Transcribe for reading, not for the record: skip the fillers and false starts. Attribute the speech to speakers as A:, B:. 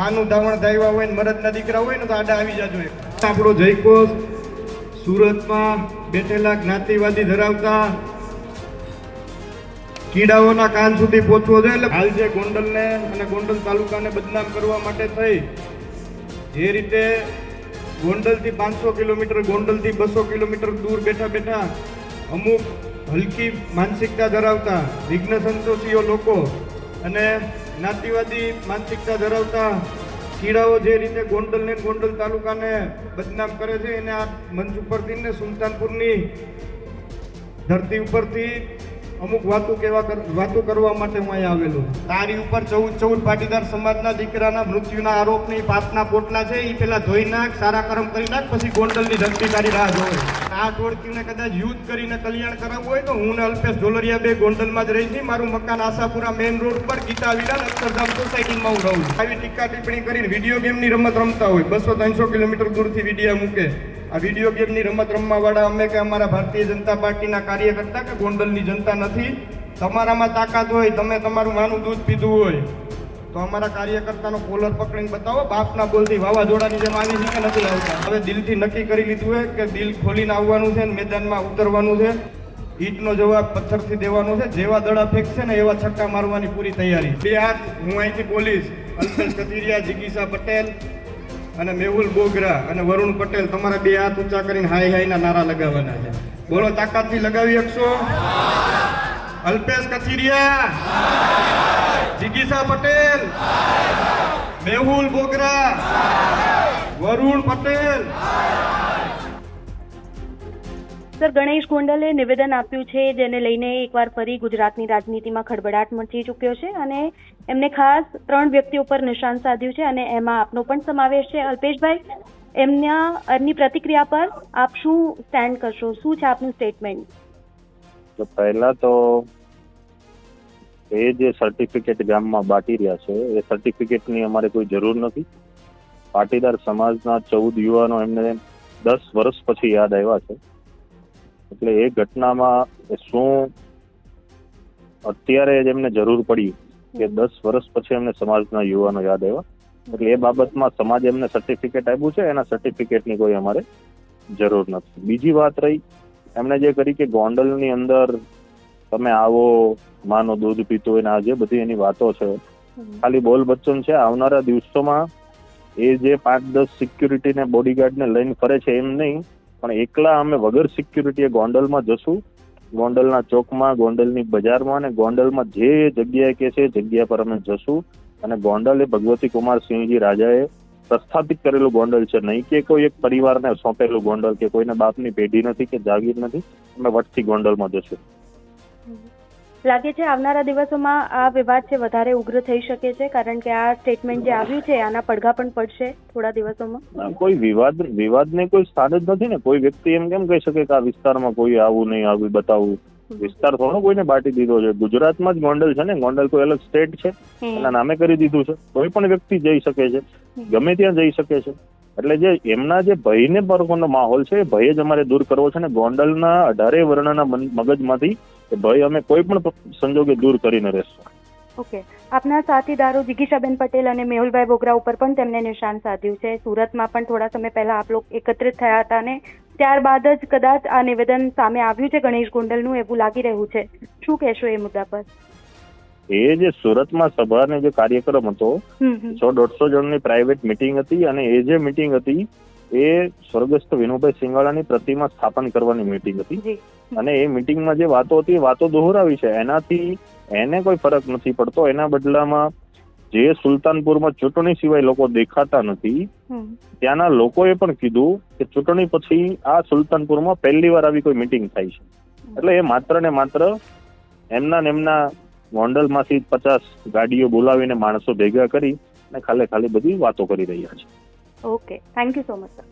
A: આનું ધાવણ ધાવ્યા હોય ને મરદના દીકરા હોય ને તો આડા આવી જાજો. આપણો જયકોસ સુરતમાં બેઠેલા જ્ઞાતિવાદી ધરાવતા કીડાઓના કાન સુધી પહોંચવો જોઈએ. એટલે હાલ જે ગોંડલને અને ગોંડલ તાલુકાને બદનામ કરવા માટે થઈ જે રીતે ગોંડલથી 500 કિલોમીટર, ગોંડલથી 200 કિલોમીટર દૂર બેઠા બેઠા અમુક હલકી માનસિકતા ધરાવતા વિઘ્ન સંતોષીઓ લોકો અને જ્ઞાતિવાદી માનસિકતા ધરાવતા કીડાઓ જે રીતે ગોંડલને ગોંડલ તાલુકાને બદનામ કરે છે એને આ મંચ ઉપરથી ને સુલતાનપુરની ધરતી ઉપરથી અમુક વાતો કરવા માટે હું અહીંયા આવેલો. તારી ઉપર 14 પાટીદાર સમાજના દીકરાના મૃત્યુના આરોપની પાપના પોટલા છે એ પેલા ધોઈ નાખ, સારા કર્મ કરી નાખ, પછી ગોંડલની ધરતી તારી રાહ જોવે. આ ટોળકીને કદાચ યુદ્ધ કરીને કલ્યાણ કરાવવું હોય તો હું ને અલ્પેશ ઢોલરિયા બે ગોંડલમાં જ રહી છે. મારું મકાન આશાપુરા મેઇન રોડ પર ગીતા વિરાન અક્ષરધામ સોસાયટીમાં હું રહું. આવી ટીકા ટિપ્પણી કરીને વિડીયો ગેમની રમત રમતા હોય 200-300 કિલોમીટર દૂરથી વિડીયો મૂકે. આ વિડીયો ગેમની રમત રમવાવાળા અમે કે અમારા ભારતીય જનતા પાર્ટીના કાર્યકર્તા કે ગોંડલની જનતા નથી. તમારામાં તાકાત હોય, તમે તમારું માનું દૂધ પીધું હોય તો અમારા કાર્યકર્તાનો કોલર પકડીને બતાવો. બાપના બોલથી વાવાઝોડાની જેમ આવી છે કે નથી આવતા. હવે દિલથી નક્કી કરી લીધું હોય કે દિલ ખોલીને આવવાનું છે ને મેદાનમાં ઉતરવાનું છે. ઈટનો જવાબ પથ્થરથી દેવાનો છે. જેવા દડા ફેંકશે ને એવા છક્કા મારવાની પૂરી તૈયારી. બે હાથ હું અહીંથી બોલીશ. અલ્પેશ કથિરિયા, જિગીસા પટેલ અને મેહુલ બોગરા અને વરુણ પટેલ તમારા બે હાથ ઊંચા કરીને હાય હાયના નારા લગાવવાના છે. બોલો, તાકાતથી લગાવી શકશો? અલ્પેશ કથિરિયા, જિગીસા પટેલ, મેહુલ બોગરા, વરુણ પટેલ.
B: સર, ગણેશ ગોંડલે નિવેદન આપ્યું છે જેને લઈને એકવાર ફરી ગુજરાતની રાજનીતિમાં ખળબળાટ મચી ચૂક્યો છે અને એમને ખાસ 3 વ્યક્તિઓ પર નિશાન સાધ્યું છે અને એમાં આપનો પણ સમાવેશ છે. અલ્પેશભાઈ, એમની પ્રતિક્રિયા પર આપ શું સ્ટેન્ડ કરશો? શું છે આપનું સ્ટેટમેન્ટ?
C: તો પહેલા તો એ જે સર્ટિફિકેટ ગામમાં બાટી રહ્યા છે એ સર્ટિફિકેટની અમારે કોઈ જરૂર નથી. પાટીદાર સમાજના 14 યુવાનો એમને 10 વર્ષ પછી યાદ આવ્યા છે. એટલે એ ઘટનામાં શું અત્યારે જ એમને જરૂર પડી કે 10 વર્ષ પછી એમને સમાજના યુવાનો યાદ આવ્યા. એટલે એ બાબતમાં સમાજે એમને સર્ટિફિકેટ આપ્યું છે, એના સર્ટિફિકેટની કોઈ અમારે જરૂર નથી. બીજી વાત રહી એમણે જે કરી કે ગોંડલની અંદર તમે આવો, માનો દૂધ પીતો હોય ને આ જે બધી એની વાતો છે ખાલી બોલ બચ્ચન છે. આવનારા દિવસોમાં એ જે 5-10 સિક્યુરિટીને બોડીગાર્ડને લઈને ફરે છે એમ નહીં, પણ એકલા અમે વગર સિક્યુરિટીએ ગોંડલમાં જશું. ગોંડલના ચોકમાં, ગોંડલની બજારમાં અને ગોંડલમાં જે જગ્યાએ કે છે એ જગ્યા પર અમે જશું. અને ગોંડલ એ ભગવતી કુમારસિંહજી રાજાએ પ્રસ્થાપિત કરેલું ગોંડલ છે, નહીં કે કોઈ એક પરિવારને સોંપેલું ગોંડલ કે કોઈને બાપની પેઢી નથી કે જાગીર નથી. અમે વટથી ગોંડલમાં જશું.
B: લાગે છે આવનારા દિવસોમાં આ વિવાદ છે વધારે ઉગ્ર થઈ શકે છે, કારણ કે આ સ્ટેટમેન્ટ જે આવ્યું છે આના પડઘા પણ પડશે થોડા દિવસોમાં.
C: કોઈ વિવાદને કોઈ સ્થાન જ નથી ને. કોઈ વ્યક્તિ એમ કેમ કહી શકે કે આ વિસ્તારમાં કોઈ આવું નહીં, આવું બતાવવું. વિસ્તાર થોડો કોઈને બાટી દીધો છે. ગુજરાતમાં જ ગોંડલ છે ને. ગોંડલ કોઈ અલગ સ્ટેટ છે એના નામે કરી દીધું છે. કોઈ પણ વ્યક્તિ જઈ શકે છે, ગમે ત્યાં જઈ શકે છે. એટલે જે એમના જે ભયને પરનો માહોલ છે એ ભય જ અમારે દૂર કરવો છે ને. ગોંડલના 18 વર્ણના મગજમાંથી એ ભય અમે કોઈ પણ સંજોગે દૂર કરીને રહેશું.
B: ઓકે, આપના સાથીદારો જિગીશાબેન પટેલ અને મેહુલભાઈ બોગરા ઉપર પણ તેમને નિશાન સાધ્યું છે. સુરતમાં પણ થોડા સમય પહેલા આપ લોકો એકત્રિત થયા હતા અને ત્યારબાદ જ કદાચ આ નિવેદન સામે આવ્યું છે ગણેશ ગોંડલનું, એવું લાગી રહ્યું છે. શું કહેશો એ મુદ્દા પર?
C: એ જે સુરતમાં સભાનો જે કાર્યક્રમ હતો 100-150 જણની પ્રાઇવેટ મિટિંગ હતી અને એ જે મિટિંગ હતી એ સ્વર્ગસ્થ વિનુભાઈ સિંગાળાની પ્રતિમા સ્થાપન કરવાની મિટિંગ હતી. અને એ મિટિંગમાં જે વાતો હતી એ વાતો દોહરાવી છે. એનાથી એને કોઈ ફરક નથી પડતો. એના બદલામાં જે સુલતાનપુરમાં ચૂંટણી સિવાય લોકો દેખાતા નથી, ત્યાંના લોકોએ પણ કીધું કે ચૂંટણી પછી આ સુલતાનપુરમાં પહેલી વાર આવી કોઈ મિટિંગ થાય છે. એટલે એ માત્ર ને માત્ર એમના ગોંડલમાંથી 50 ગાડીઓ બોલાવીને માણસો ભેગા કરી અને ખાલી બધી વાતો કરી રહ્યા છે.
B: Okay, thank you so much sir.